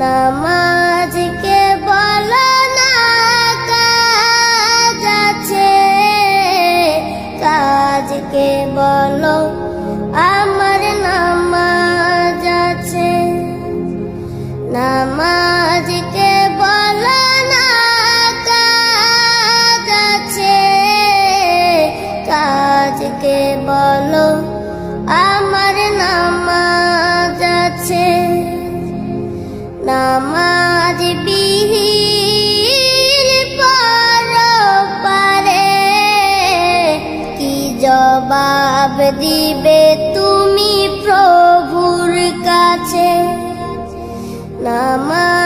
নামাজকে বলো না কাজ আছে, কাজকে বলো আমার নামাজ আছে। নামাজকে বলো না কাজ আছে, কাজকে বলো আমার নামাজ আছে। নামাজ বিহীন পরপারে কি জবাব দিবে তুমি প্রভুর কাছে? নামাজ